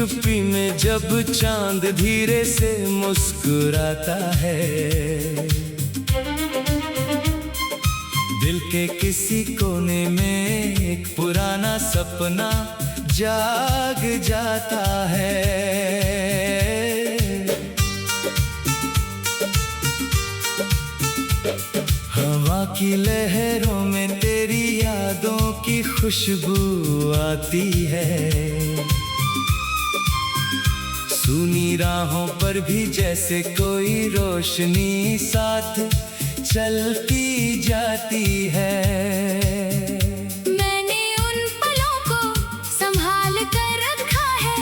चुप्पी में जब चांद धीरे से मुस्कुराता है, दिल के किसी कोने में एक पुराना सपना जाग जाता है। हवा की लहरों में तेरी यादों की खुशबू आती है, सूनी राहों पर भी जैसे कोई रोशनी साथ चलती जाती है। मैंने उन पलों को संभाल कर रखा है,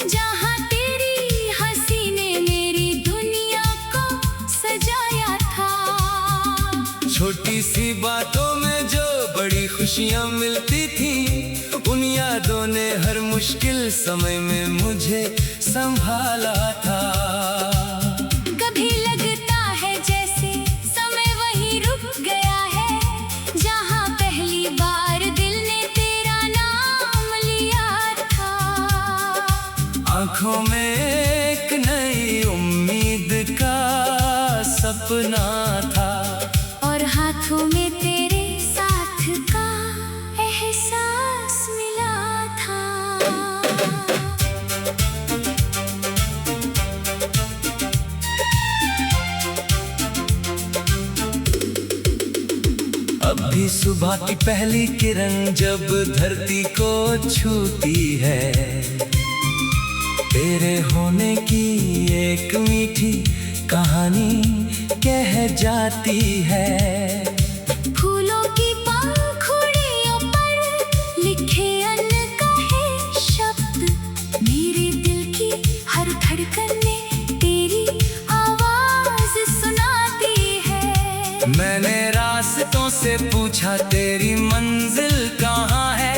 जहाँ तेरी हंसी ने मेरी दुनिया को सजाया था। छोटी सी बातों में जो बड़ी खुशियाँ मिलती थी, उन यादों ने हर मुश्किल समय में मुझे संभाला था। कभी लगता है जैसे समय वहीं रुक गया है, जहाँ पहली बार दिल ने तेरा नाम लिया था। आँखों में एक नई उम्मीद का सपना था, और हाथों में तेरे साथ का एहसास मिला था। अब भी सुबह की पहली किरण जब धरती को छूती है, तेरे होने की एक मीठी कहानी कह जाती है। फूलों की पंखुड़ियों पर लिखे अनकहे शब्द, मेरे दिल की हर धड़कन में तेरी आवाज सुनाती है। मैंने रास्तों से पूछा तेरी मंजिल कहाँ है,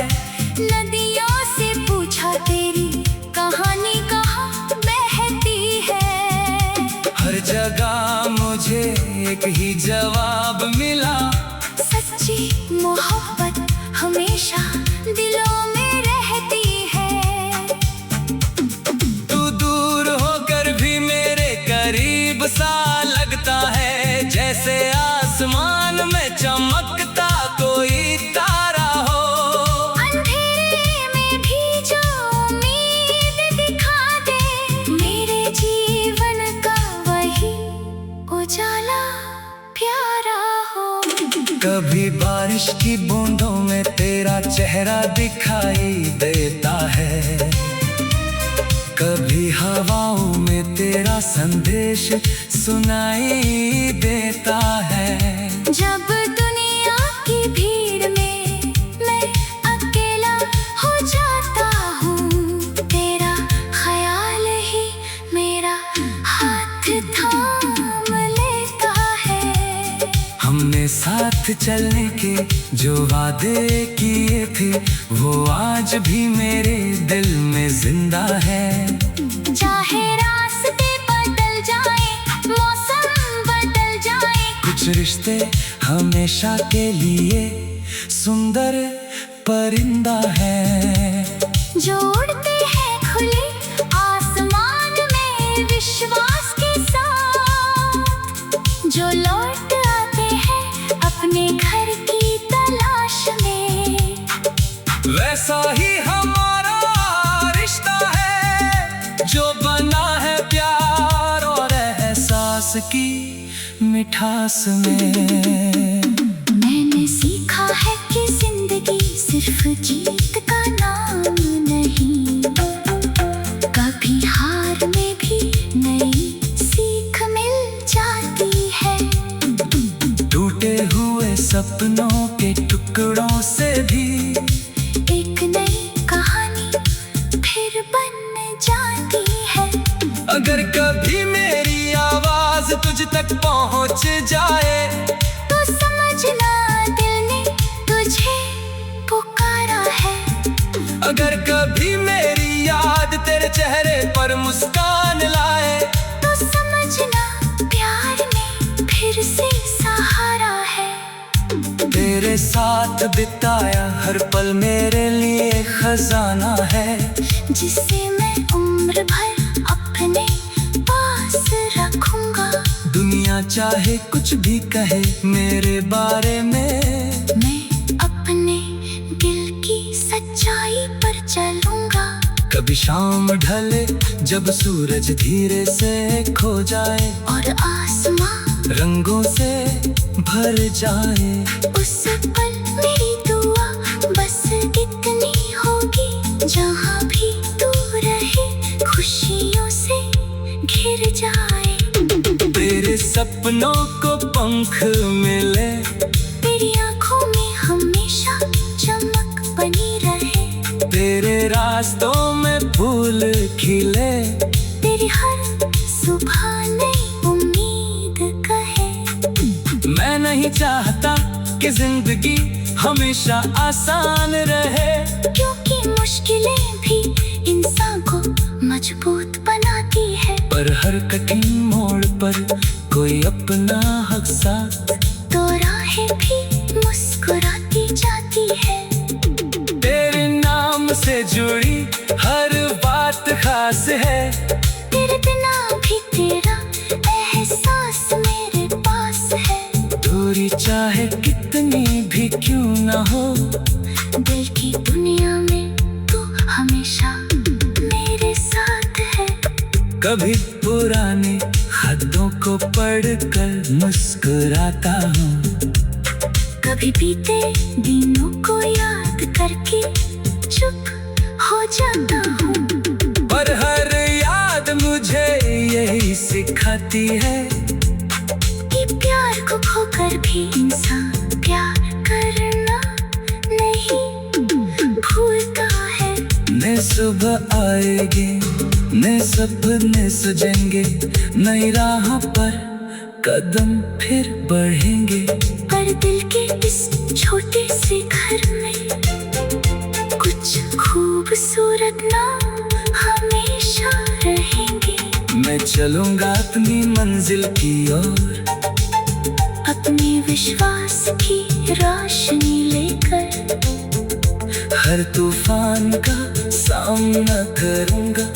नदियों से पूछा तेरी कहानी कहाँ बहती है। हर जगह मुझे एक ही जवाब मिला, सच्ची मोहब्बत हमेशा दिलों में रहती है। तू दूर होकर भी मेरे करीब सा लगता है, जैसे आसमान में चमकता कोई तारा हो। अंधेरे में भी जो उम्मीद दिखा दे, मेरे जीवन का वही उजाला प्यारा हो। कभी बारिश की बूंदों में तेरा चेहरा दिखाई देता है, कभी हवाओं में तेरा संदेश सुनाई देता है। जब दुनिया की भीड़ में मैं अकेला हो जाता हूँ, तेरा ख्याल ही मेरा हाथ थाम लेता है। हमने साथ चलने के जो वादे किए थे, वो आज भी मेरे दिल में जिंदा है। चाहे रास्ते बदल जाए, मौसम बदल जाए, कुछ रिश्ते हमेशा के लिए सुंदर परिंदा है, जो उड़ते हैं खुले आसमान में विश्वास के साथ, जो लौट आते हैं अपने घर की तलाश में। वैसा ही हमारा रिश्ता है, जो बना है प्यार और एहसास की मिठास में। मैंने सीखा है कि जिंदगी सिर्फ जीत का नाम नहीं, कभी हार में भी नई सीख मिल जाती है। टूटे हुए सपनों के टुकड़ों से भी एक नई कहानी फिर बन जाती है। अगर कभी मेरी आवाज तुझ तक पहुंच जाए, तो समझना दिल ने तुझे पुकारा है। अगर कभी मेरी याद तेरे चेहरे पर मुस्कान लाए, तो समझना प्यार ने फिर से सहारा है। तेरे साथ बिताया हर पल मेरे लिए खजाना है, जिसे मैं उम्र भर अपने पास रखूंगा। दुनिया चाहे कुछ भी कहे मेरे बारे में, मैं अपने दिल की सच्चाई पर चलूंगा। कभी शाम ढले जब सूरज धीरे से खो जाए और आसमां रंगों से भर जाए, उस पल मेरी दुआ बस इतनी होगी, जहाँ भी तू रहे खुशियों से घिर जाए। तेरे सपनों को पंख मिले, तेरी आंखों में हमेशा चमक बनी रहे, तेरे रास्तों में फूल खिले, तेरी हर सुबह नई उम्मीद कहे। मैं नहीं चाहता कि जिंदगी हमेशा आसान रहे, क्योंकि मुश्किलें भी इंसान को मजबूत बनाती है। पर हर कठिन मोड़ पर कोई अपना हक साथ, तो राहें भी मुस्कुराती जाती है। तेरे नाम से जुड़ी हर बात खास है, तेरे बिना भी तेरा एहसास मेरे पास है। दूरी चाहे कितनी भी क्यों ना हो, दिल की दुनिया में तू हमेशा मेरे साथ है। कभी पुराने खतों को पढ़कर मुस्कुराता हूँ, कभी बीते दिनों को याद करके चुप हो जाता हूँ। पर हर याद मुझे यही सिखाती है कि प्यार को खोकर भी इंसान प्यार करना नहीं भूलता है। नए सुबह आएगी, नए सपने सजेंगे, नई राह पर कदम फिर बढ़ेंगे। पर दिल के इस छोटे से घर में कुछ खूबसूरत नाम हमेशा रहेंगे। मैं चलूंगा अपनी मंजिल की ओर, अपने विश्वास की रोशनी लेकर हर तूफान का सामना करूंगा।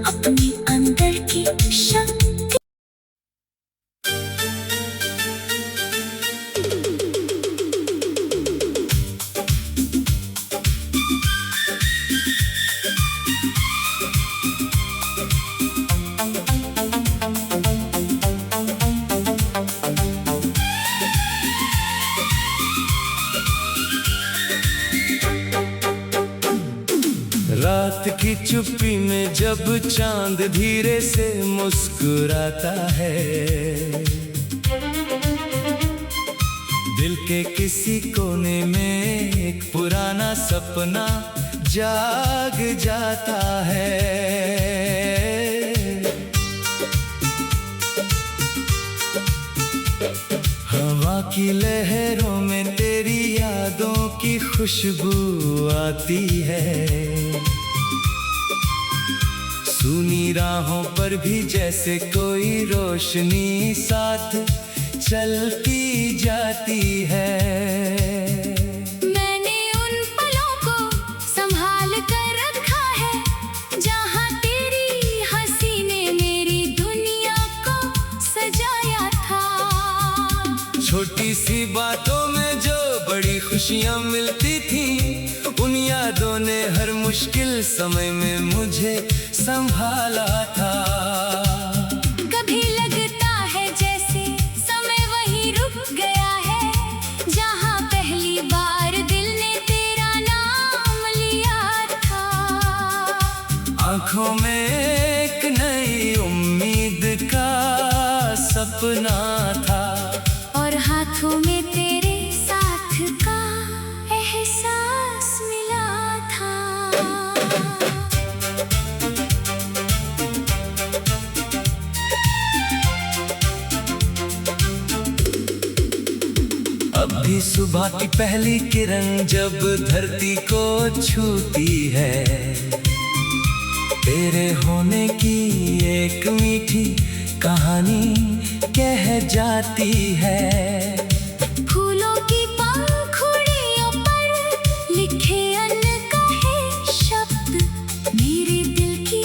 अपने अंदर की शक्ति रात की चुप्पी में जब चांद धीरे से मुस्कुराता है, दिल के किसी कोने में एक पुराना सपना जाग जाता है। हवा की लहरों में तेरी यादों की खुशबू आती है, सुनी राहों पर भी जैसे कोई रोशनी साथ चलती जाती है। मैंने उन पलों को संभाल कर रखा है, जहाँ तेरी हंसी ने मेरी दुनिया को सजाया था। छोटी सी बातों में जो बड़ी खुशियाँ मिलती थी, उन यादों ने हर मुश्किल समय में मुझे संभाला था। कभी लगता है जैसे समय वहीं रुक गया है, जहाँ पहली बार दिल ने तेरा नाम लिया था। आँखों में एक नई उम्मीद का सपना था, और हाथों में तेरे साथ का एहसास मिला था। अब भी सुबह की पहली किरण जब धरती को छूती है, तेरे होने की एक मीठी कहानी कह जाती है। फूलों की पंखुड़ियों पर लिखे अनकहे शब्द मेरे दिल की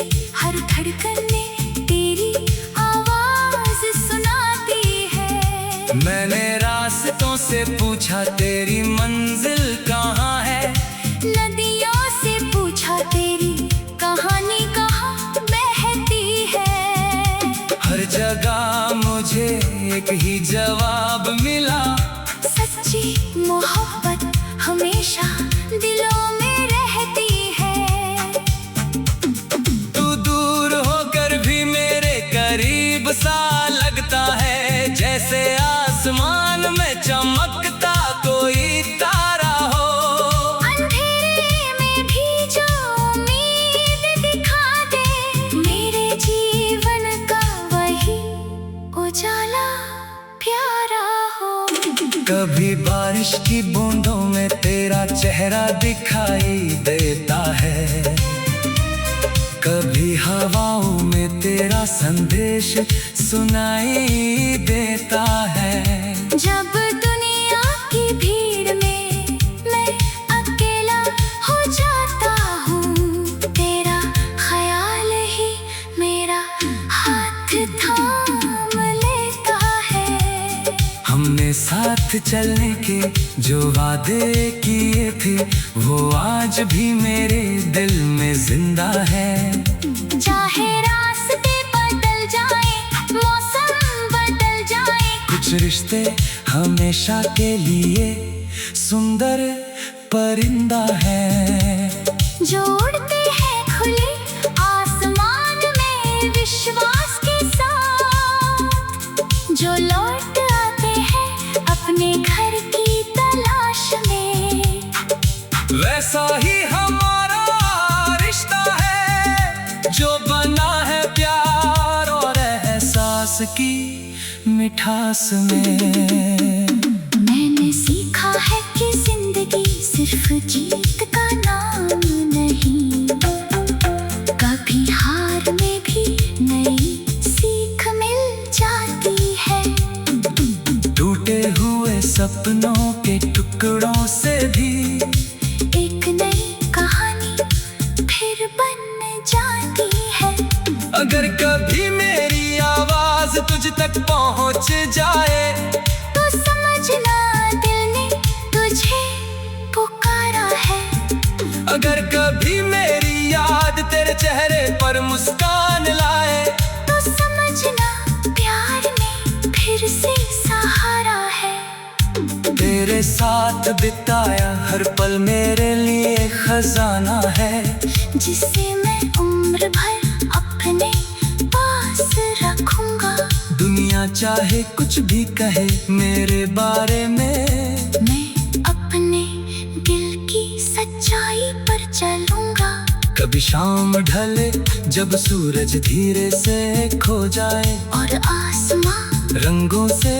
मैंने रास्तों से पूछा तेरी मंजिल कहाँ है, नदियों से पूछा तेरी कहानी कहाँ बहती है। हर जगह मुझे एक ही जवाब मिला, सच्ची मोहब्बत हमेशा दिलों में रहती है। तू दूर होकर भी मेरे करीब सा लगता है, जैसे आसमान में चमकता कोई तारा हो। अंधेरे में भी जो उम्मीद दिखा दे, मेरे जीवन का वही उजाला प्यारा हो। कभी बारिश की बूंदों में तेरा चेहरा दिखाई देता है, कभी हवाओं में तेरा संदेश सुनाई देता है। जब दुनिया की भीड़ में मैं अकेला हो जाता हूँ, तेरा ख्याल ही मेरा हाथ थाम लेता है। हमने साथ चलने के जो वादे किए थे, वो आज भी मेरे दिल में जिंदा है। चाहे रास्ते बदल जाए, मौसम बदल जाए, कुछ रिश्ते हमेशा के लिए सुंदर परिंदा है, जो उड़ते हैं खुले आसमान में विश्वास के साथ, जो लौट आते हैं अपने घर की तलाश में। वैसा ही हमारा रिश्ता है, जो बना है प्यार और एहसास की मिठास में। मैंने सीखा है कि जिंदगी सिर्फ जीत का नाम नहीं, कभी हार में भी नई सीख मिल जाती है। टूटे हुए सपनों के टुकड़ों से भी एक नई कहानी फिर बन जाती है। अगर कभी मेरी आवाज तुझ तक पहुंच जाए, तो समझना दिल ने तुझे पुकारा है। अगर कभी मेरी याद तेरे चेहरे पर मुस्कान लाए, तो समझना प्यार ने फिर से सहारा है। तेरे साथ बिताया हर पल मेरे लिए खजाना है, जिसे मैं उम्र भर अपने पास रखूंगा। दुनिया चाहे कुछ भी कहे मेरे बारे में, मैं अपने दिल की सच्चाई पर चलूंगा। कभी शाम ढले जब सूरज धीरे से खो जाए, और आसमां रंगों से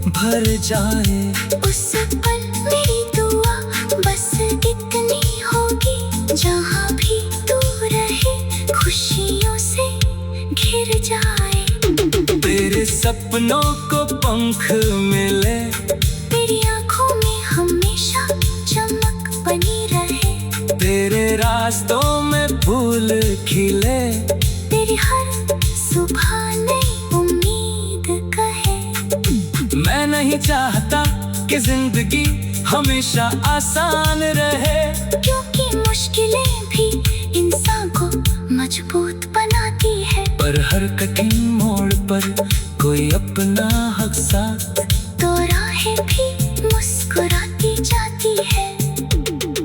भर जाए, उस पल मेरी दुआ बस इतनी होगी, जहाँ भी तू रहे खुशियों से घिर जाए। तेरे सपनों को पंख मिले, तेरी आंखों में हमेशा चमक बनी रहे, तेरे रास्तों में फूल खिले, तेरी हर सुबह नई उम्मीद कहे। मैं नहीं चाहता कि जिंदगी हमेशा आसान रहे, क्योंकि मुश्किलें भी इंसान को मजबूत बनाती है। पर हर कठिन मोड़ पर कोई अपना हक साथ, तो राहें भी मुस्कुराती जाती है।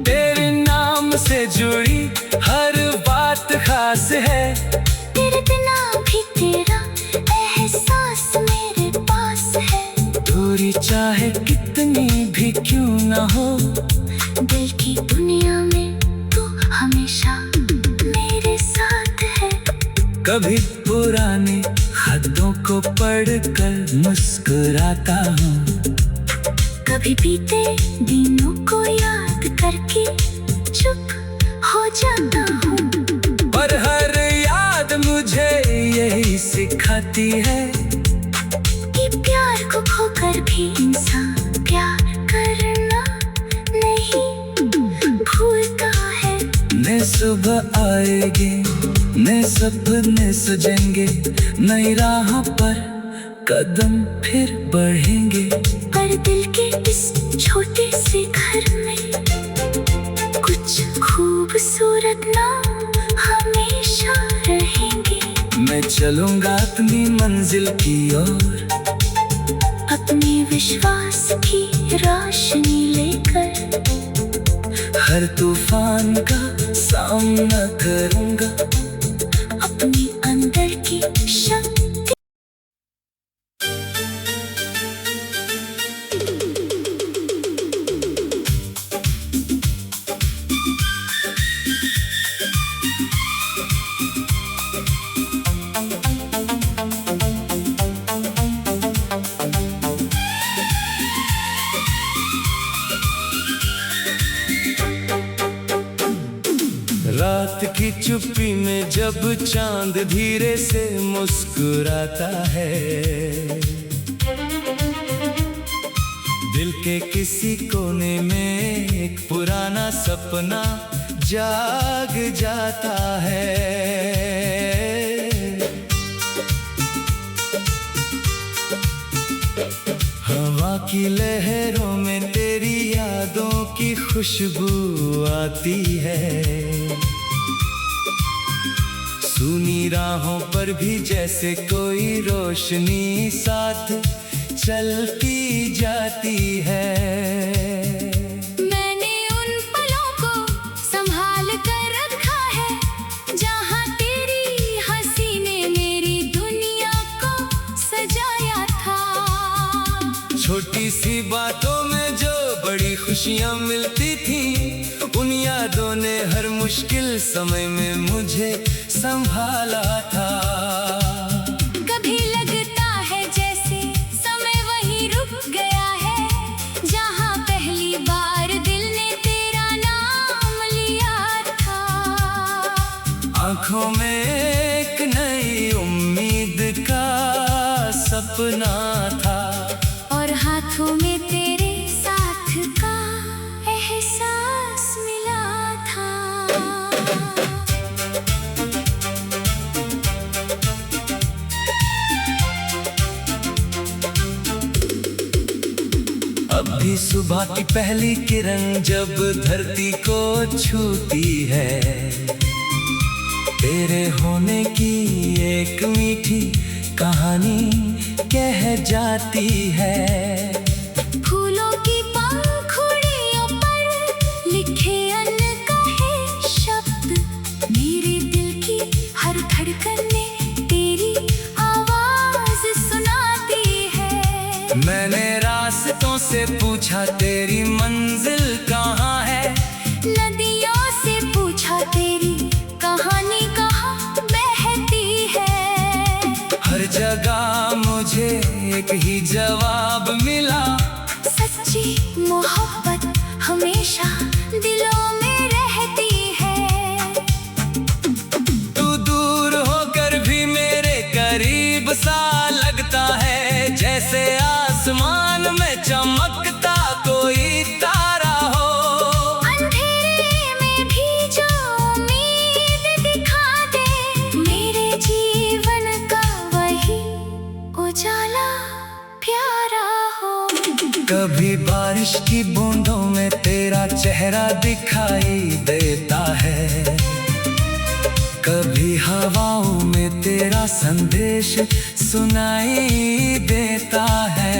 तेरे नाम से जुड़ी हर बात खास है, तेरे बिना भी तेरा एहसास मेरे पास है। दूरी चाहे कितनी भी क्यों ना हो, दिल की दुनिया में तू हमेशा मेरे साथ है। कभी पुराने खतों को पढ़कर मुस्कुराता हूँ, कभी बीते दिनों को याद करके चुप हो जाता हूँ। पर हर याद मुझे यही सिखाती है कि प्यार को खोकर भी इंसान प्यार करना नहीं भूलता है। नए सुबह आएगी, नए सपने सजेंगे, नई राह पर कदम फिर बढ़ेंगे। पर दिल के इस छोटे से घर में कुछ खूबसूरत नाम हमेशा रहेंगे। मैं चलूंगा अपनी मंजिल की ओर, अपने विश्वास की रोशनी लेकर हर तूफान का सामना करूंगा। अपने अंदर की शक्ति रात की चुप्पी में जब चांद धीरे से मुस्कुराता है, दिल के किसी कोने में एक पुराना सपना जाग जाता है। हवा की लहरों में तेरी यादों की खुशबू आती है। सुनी राहों पर भी जैसे कोई रोशनी साथ चलती जाती है। मैंने उन पलों को संभाल कर रखा है, जहाँ तेरी हंसी ने मेरी दुनिया को सजाया था। छोटी सी बातों में जो बड़ी खुशियाँ मिलती थी, उन यादों ने हर मुश्किल समय में मुझे संभाला था। कभी लगता है जैसे समय वही रुक गया है, जहाँ पहली बार दिल ने तेरा नाम लिया था। आँखों में एक नई उम्मीद का सपना था, और हाथों में तेरे साथ का एहसास मिला था। अब भी सुबह की पहली किरण जब धरती को छूती है, तेरे होने की एक मीठी कहानी कह जाती है। फूलों की पंखुड़ियों पर लिखे अनकहे शब्द, मेरे दिल की हर धड़कन में तेरी आवाज सुनाती है। मैंने रास्तों से पूछा तेरी मंजिल कहाँ है, नदियों से पूछा तेरी कहानी कहाँ बहती है। हर जगह मुझे एक ही जवाब मिला, सच्ची मोहब्बत हमेशा दिलों में रहती है। तू दूर होकर भी मेरे करीब सा लगता है, जैसे आसमान में चमकता कोई तारा हो। अंधेरे में भी जो उम्मीद दिखा दे, मेरे जीवन का वही उजाला प्यारा हो। कभी बारिश की बूंदों में तेरा चेहरा दिखाई देता है, कभी हवाओं में तेरा संदेश सुनाई देता है।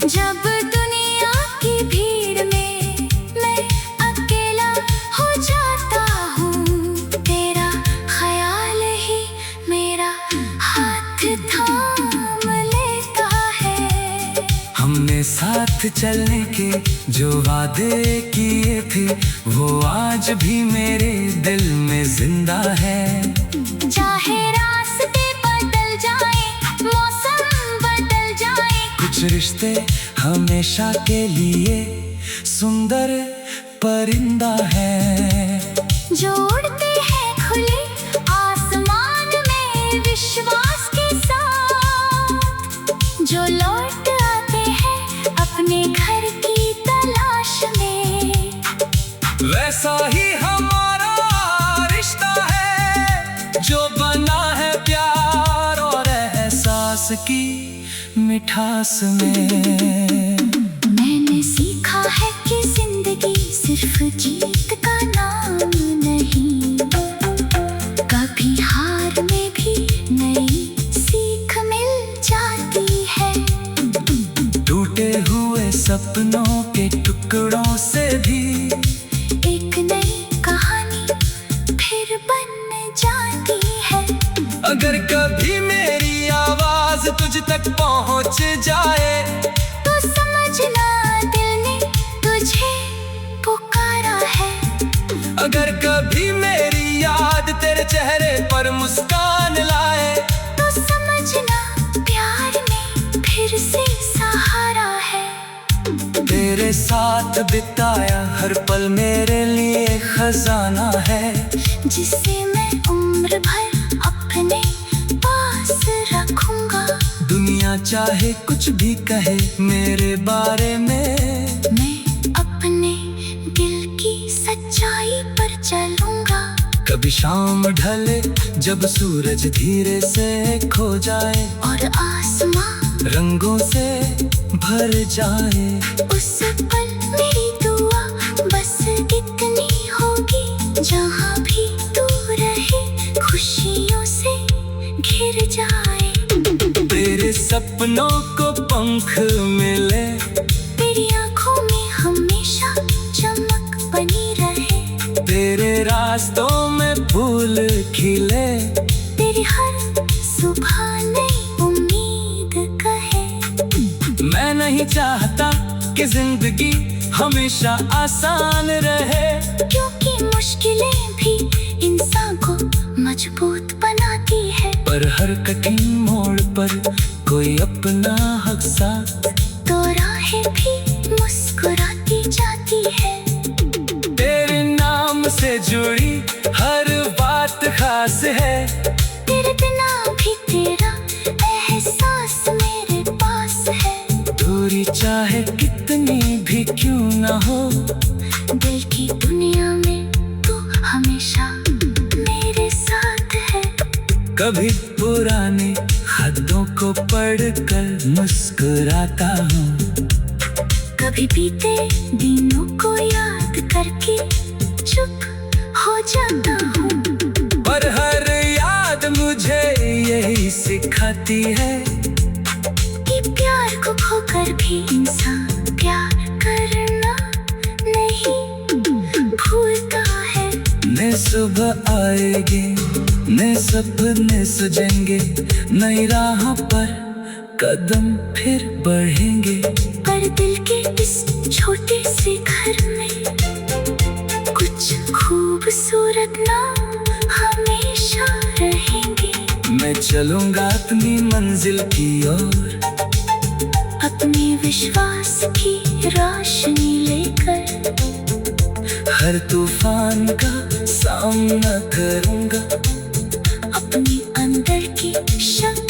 जब दुनिया की भीड़ में मैं अकेला हो जाता हूँ, तेरा ख्याल ही मेरा हाथ थाम लेता है। हमने साथ चलने के जो वादे किए थे, वो आज भी मेरे दिल में जिंदा है। चाहे रास्ते बदल जाए, मौसम बदल जाए, कुछ रिश्ते हमेशा के लिए सुंदर परिंदा है, जो उड़ते हैं खुले आसमान में विश्वास के साथ, जो लौट आते हैं अपने घर की तलाश में। वैसा ही हमारा रिश्ता है, जो बना है प्यार और एहसास की मिठास में। मैंने सीखा है कि जिंदगी सिर्फ जीत का नाम नहीं, कभी हार में भी नई सीख मिल जाती है। टूटे हुए सपनों के टुकड़ों से भी एक नई कहानी फिर बन जाती है। अगर कभी मेरी आवाज तुझ तक पहुंच जाए तो समझना दिल ने तुझे पुकारा है। अगर कभी मेरी याद तेरे चेहरे पर मुस्कान लाए तो समझना प्यार ने फिर से सहारा है। तेरे साथ बिताया हर पल मेरे लिए खजाना है, जिसे मैं उम्र भर अपने पास रखूंगा। दुनिया चाहे कुछ भी कहे मेरे बारे में, मैं अपने दिल की सच्चाई पर चलूंगा। कभी शाम ढले जब सूरज धीरे से खो जाए और आसमां रंगों से भर जाए, उस पल मेरी दुआ बस इतनी होगी, जहाँ भी तू रहे खुशियों से घिर जाए। तेरे सपनों को पंख मिले, तेरी आंखों में हमेशा चमक बनी रहे। तेरे रास्तों में फूल खिले, तेरी हर सुबह नई उम्मीद कहे। मैं नहीं चाहता कि जिंदगी हमेशा आसान रहे, क्योंकि मुश्किलें भी इंसान को मजबूत बनाती है। पर हर कठिन मोड़ पर कोई अपना हक साथ, तो राहें भी मुस्कुराती जाती है। तेरे नाम से जुड़ी हर बात खास है, तेरे बिना भी तेरा एहसास मेरे पास है। दूरी चाहे कितनी भी क्यों ना हो, दिल की दुनिया में तू हमेशा मेरे साथ है। कभी पुराने खतों को पढ़कर मुस्कुराता हूँ, कभी बीते दिनों को याद करके चुप हो जाता हूँ। पर हर याद मुझे यही सिखाती है कि प्यार को खोकर भी इंसान प्यार करना नहीं भूलता है। नई सुबह आएगी, नए सपने सजेंगे, नई राह पर कदम फिर बढ़ेंगे। पर दिल के इस छोटे से घर में कुछ खूबसूरत नाम हमेशा रहेंगे। मैं चलूंगा अपनी मंजिल की ओर, अपने विश्वास की रोशनी लेकर हर तूफान का सामना करूंगा। अपने अंदर की शक्ति।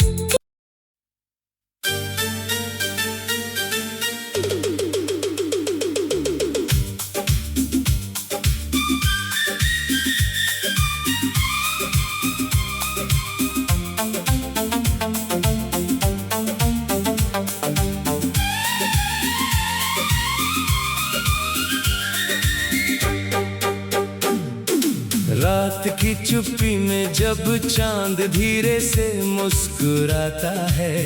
रात की चुप्पी में जब चांद धीरे से मुस्कुराता है,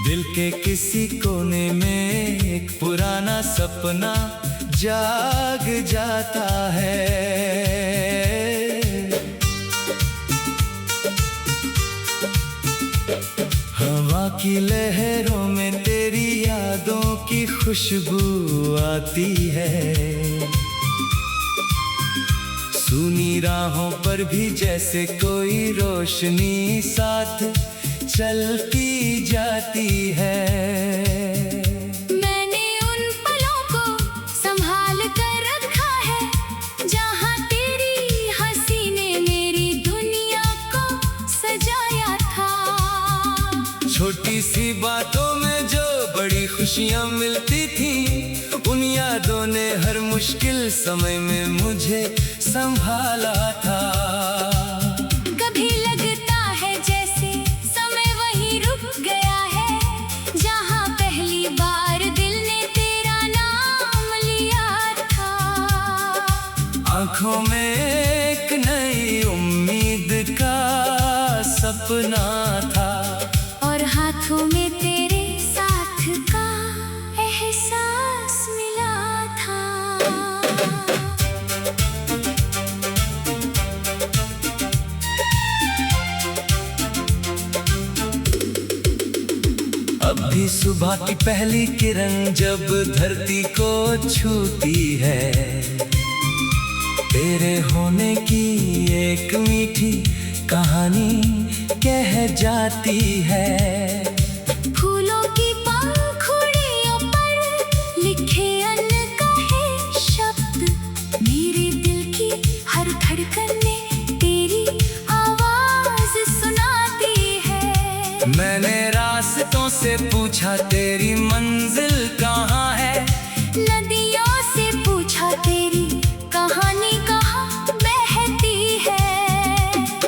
दिल के किसी कोने में एक पुराना सपना जाग जाता है। हवा की लहरों में तेरी यादों की खुशबू आती है, सूनी राहों पर भी जैसे कोई रोशनी साथ चलती जाती है। मैंने उन पलों को संभाल कर रखा है, जहाँ तेरी हंसी ने मेरी दुनिया को सजाया था। छोटी सी बातों में जो बड़ी खुशियाँ मिलती थी, उन यादों ने हर मुश्किल समय में मुझे संभाला था। कभी लगता है जैसे सपना था, और हाथों में तेरे साथ का एहसास मिला था। अब भी सुबह की पहली किरण जब धरती को छूती है, तेरे होने की एक मीठी कहानी कह जाती है। फूलों की पंखुड़ियों पर लिखे अनकहे शब्द, मेरे दिल की हर धड़कन में तेरी आवाज सुनाती है। मैंने रास्तों से पूछा तेरी मंजिल कहाँ है, नदियों से पूछा तेरी कहानी कहाँ बहती है।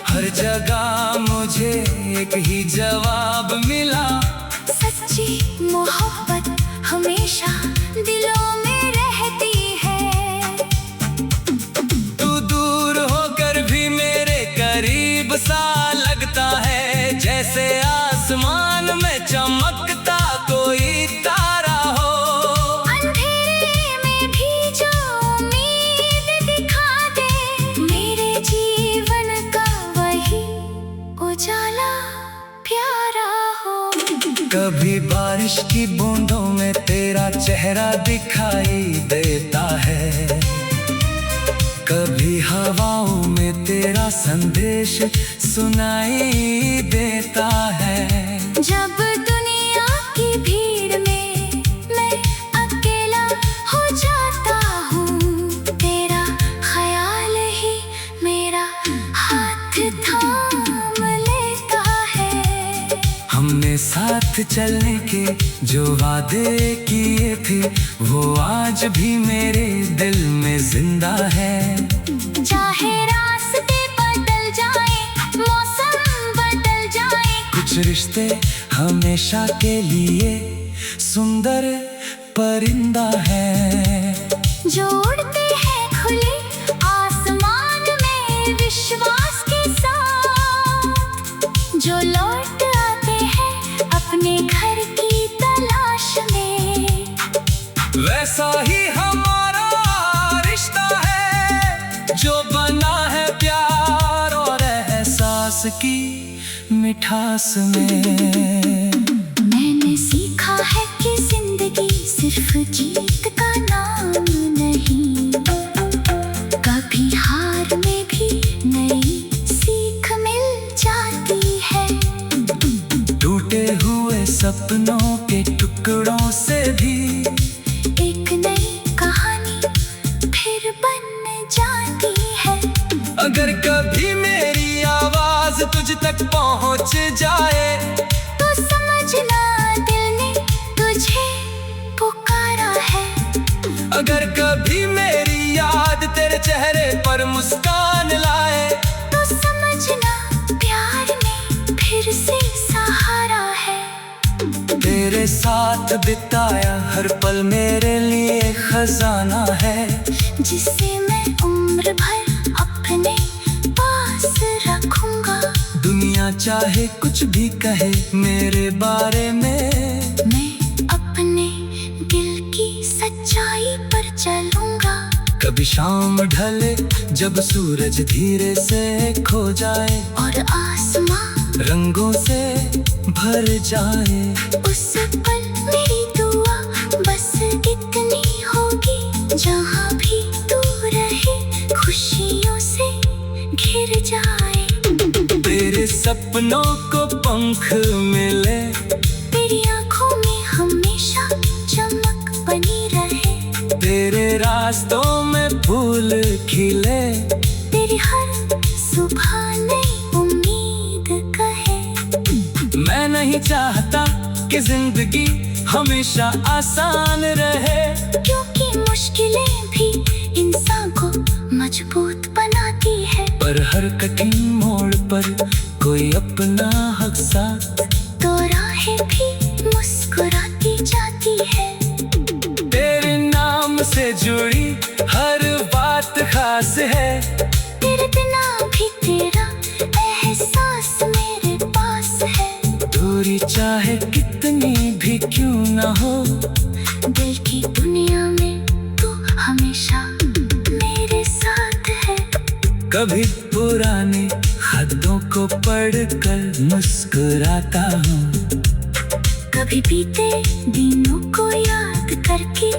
हर जगह मुझे एक ही जवाब मिला, सच्ची मोहब्बत हमेशा दिलों में रहती है। तू दूर होकर भी मेरे करीब सा लगता है, जैसे आसमान में चमकता कोई तारा हो। अंधेरे में भी जो उम्मीद दिखा दे, मेरे जीवन का वही उजाला प्यारा हो। कभी बारिश की बूंदों में तेरा चेहरा दिखाई देता है, कभी हवाओं में तेरा संदेश सुनाई देता है। जब दुनिया की भीड़ में मैं अकेला हो जाता हूँ, तेरा ख्याल ही मेरा हाथ थाम लेता है। हमने साथ चलने के जो वादे किए थे, वो आज भी मेरे दिल में जिंदा है। चाहे रास्ते बदल जाए, मौसम बदल जाए, कुछ रिश्ते हमेशा के लिए सुंदर परिंदा है, जो उड़ते हैं खुले आसमान में विश्वास के साथ, जो लौट आते हैं अपने घर की तलाश में। वैसा ही हमारा रिश्ता है, जो बना है प्यार और एहसास की मिठास में। मैंने सीखा है कि जिंदगी सिर्फ जीत का नाम नहीं, कभी हार में भी नई सीख मिल जाती है। टूटे हुए सपनों के टुकड़ों से भी एक नई कहानी फिर बन जाती है। अगर कभी मेरी आवाज तुझ तक पहुंच जाए, तो समझना दिल ने तुझे पुकारा है। अगर कभी मेरी याद तेरे चेहरे पर मुस्कान लाए, तो समझना प्यार में फिर से सहारा है। तेरे साथ बिताया हर पल मेरे लिए खजाना है, जिसे मैं उम्र भर अपने पास रखूंगा। दुनिया चाहे कुछ भी कहे मेरे बारे में, मैं अपने दिल की सच्चाई पर चलूंगा। कभी शाम ढले जब सूरज धीरे से खो जाए, और आसमां रंगों से भर जाए, उस पल मेरी दुआ बस इतनी होगी, जहाँ भी तू रहे खुशियों से घिर जाए। तेरे सपनों को पंख मिले, तेरी आंखों में हमेशा चमक बनी रहे, तेरे रास्तों में फूल खिले, तेरी हर सुबह नई उम्मीद कहे। मैं नहीं चाहता कि जिंदगी हमेशा आसान रहे, क्योंकि मुश्किलें भी इंसान को मजबूत बनाती है। पर हर कठिन मोड़ पर कोई अपना हक साथ, तो राहें भी मुस्कुराती जाती है। तेरे नाम से जुड़ी हर बात खास है, तेरे बिना भी तेरा एहसास मेरे दूरी चाहे कितनी भी क्यों ना हो, दिल की दुनिया में तू हमेशा मेरे साथ है। कभी पुराने खतों को पढ़कर मुस्कुराता हूँ, कभी बीते दिनों को याद करके